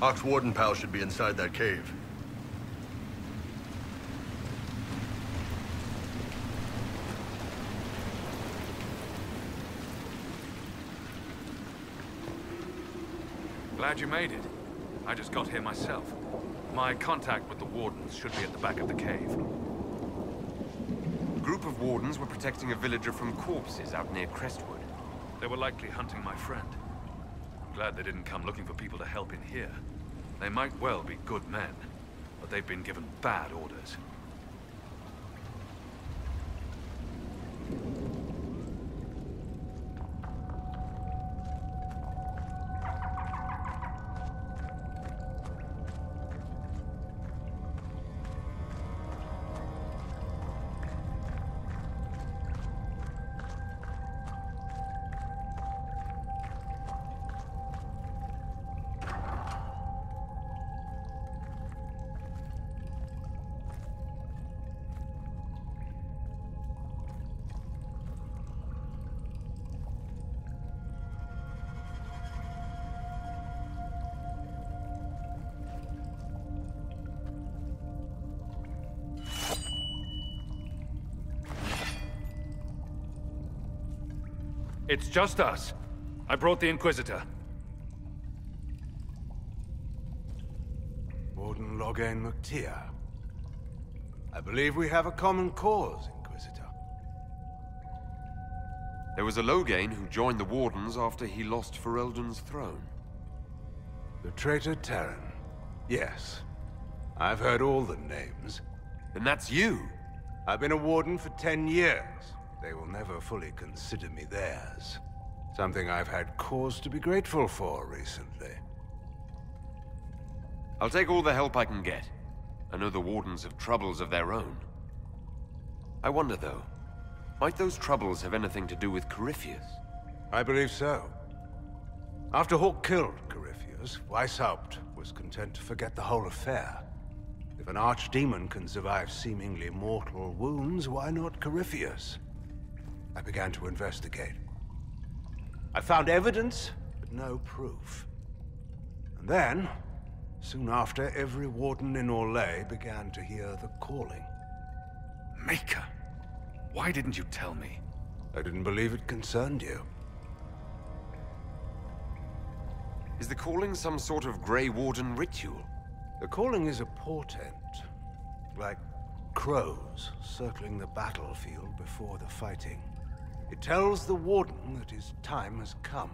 Ox Warden pal should be inside that cave. Glad you made it. I just got here myself. My contact with the Wardens should be at the back of the cave. A group of Wardens were protecting a villager from corpses out near Crestwood. They were likely hunting my friend. Glad they didn't come looking for people to help in here. They might well be good men, but they've been given bad orders. It's just us. I brought the Inquisitor. Warden Loghain McTeer. I believe we have a common cause, Inquisitor. There was a Loghain who joined the Wardens after he lost Ferelden's throne. The traitor Terran. Yes. I've heard all the names. Then that's you! I've been a Warden for 10 years. They will never fully consider me theirs. Something I've had cause to be grateful for recently. I'll take all the help I can get. I know the Wardens have troubles of their own. I wonder, though, might those troubles have anything to do with Corypheus? I believe so. After Hawke killed Corypheus, Weishaupt was content to forget the whole affair. If an archdemon can survive seemingly mortal wounds, why not Corypheus? I began to investigate. I found evidence, but no proof. And then, soon after, every Warden in Orlais began to hear the calling. Maker! Why didn't you tell me? I didn't believe it concerned you. Is the calling some sort of Grey Warden ritual? The calling is a portent, like crows circling the battlefield before the fighting. It tells the Warden that his time has come.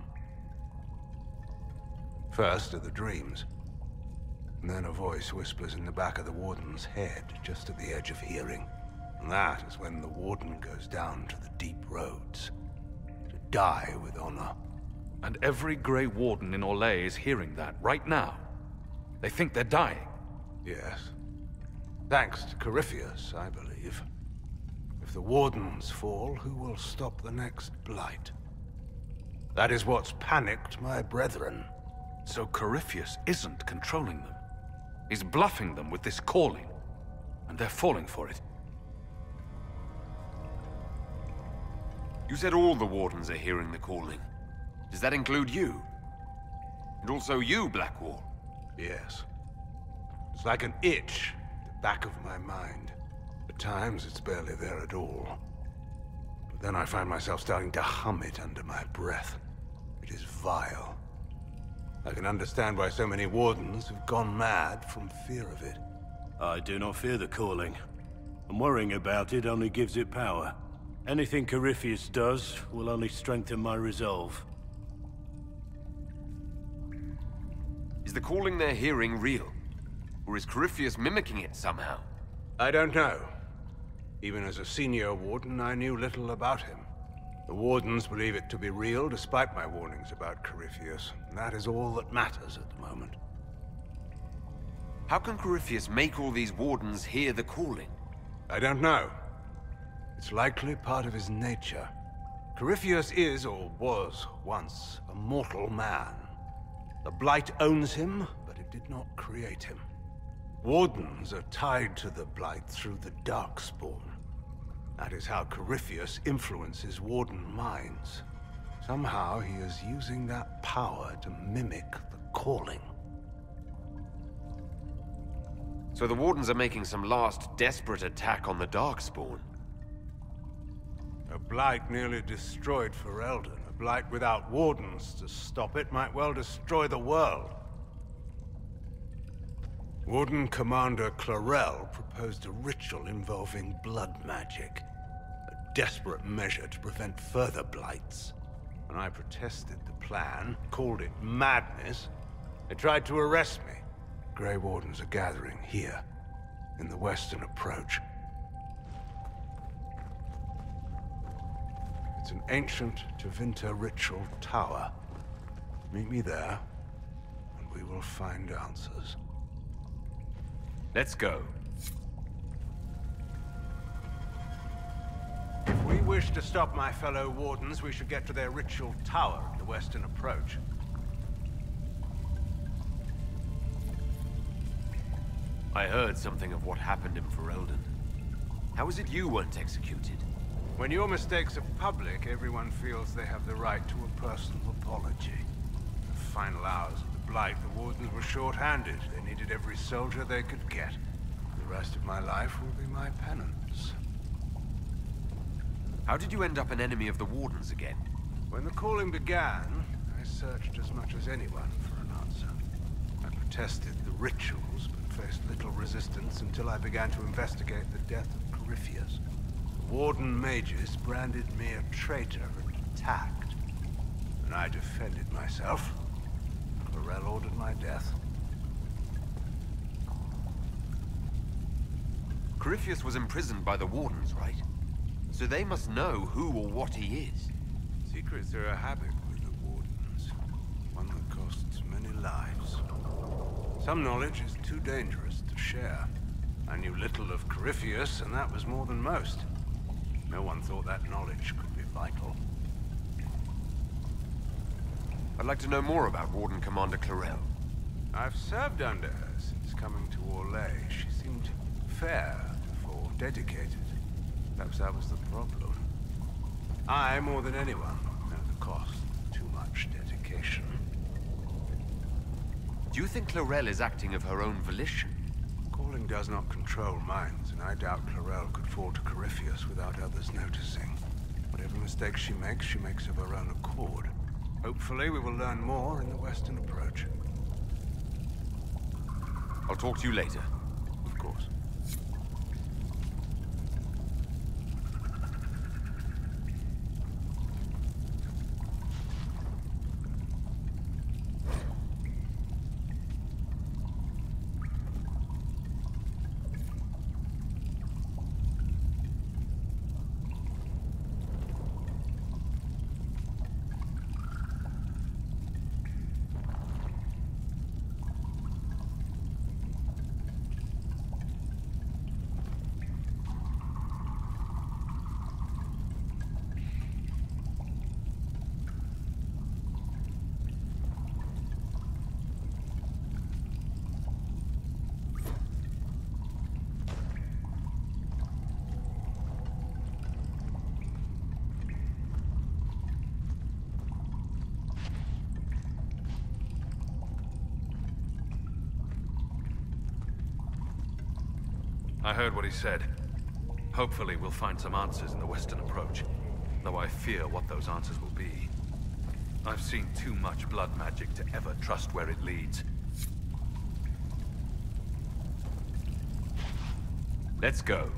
First are the dreams. And then a voice whispers in the back of the Warden's head, just at the edge of hearing. And that is when the Warden goes down to the deep roads, to die with honor. And every Grey Warden in Orlais is hearing that right now. They think they're dying. Yes. Thanks to Corypheus, I believe. If the Wardens fall, who will stop the next blight? That is what's panicked my brethren. So Corypheus isn't controlling them. He's bluffing them with this calling. And they're falling for it. You said all the Wardens are hearing the calling. Does that include you? And also you, Blackwall? Yes. It's like an itch at the back of my mind. At times, it's barely there at all. But then I find myself starting to hum it under my breath. It is vile. I can understand why so many Wardens have gone mad from fear of it. I do not fear the calling. And worrying about it only gives it power. Anything Corypheus does will only strengthen my resolve. Is the calling they're hearing real? Or is Corypheus mimicking it somehow? I don't know. Even as a senior Warden, I knew little about him. The Wardens believe it to be real, despite my warnings about Corypheus. And that is all that matters at the moment. How can Corypheus make all these Wardens hear the calling? I don't know. It's likely part of his nature. Corypheus is, or was, once a mortal man. The Blight owns him, but it did not create him. Wardens are tied to the Blight through the Darkspawn. That is how Corypheus influences Warden minds. Somehow he is using that power to mimic the calling. So the Wardens are making some last desperate attack on the Darkspawn. A blight nearly destroyed Ferelden. A blight without Wardens to stop it might well destroy the world. Warden Commander Clarel proposed a ritual involving blood magic. A desperate measure to prevent further blights. When I protested the plan, called it madness, they tried to arrest me. Grey Wardens are gathering here, in the western approach. It's an ancient Tevinter ritual tower. Meet me there, and we will find answers. Let's go. If we wish to stop my fellow Wardens, we should get to their ritual tower at the western approach. I heard something of what happened in Ferelden. How is it you weren't executed? When your mistakes are public, everyone feels they have the right to a personal apology. In the final hours of the Blight, the Wardens were short-handed. They needed every soldier they could get. The rest of my life will be my penance. How did you end up an enemy of the Wardens again? When the calling began, I searched as much as anyone for an answer. I protested the rituals, but faced little resistance until I began to investigate the death of Corypheus. The Warden mages branded me a traitor and attacked. When I defended myself, Clarel ordered my death. Corypheus was imprisoned by the Wardens, right? So they must know who or what he is. Secrets are a habit with the Wardens. One that costs many lives. Some knowledge is too dangerous to share. I knew little of Corypheus, and that was more than most. No one thought that knowledge could be vital. I'd like to know more about Warden Commander Clarel. I've served under her since coming to Orlais. She seemed fair before, dedicated. Perhaps that was the problem. I, more than anyone, know the cost of too much dedication. Do you think Clarel is acting of her own volition? Calling does not control minds, and I doubt Clarel could fall to Corypheus without others noticing. Whatever mistakes she makes of her own accord. Hopefully, we will learn more in the western approach. I'll talk to you later. Of course. I heard what he said. Hopefully we'll find some answers in the western approach, though I fear what those answers will be. I've seen too much blood magic to ever trust where it leads. Let's go.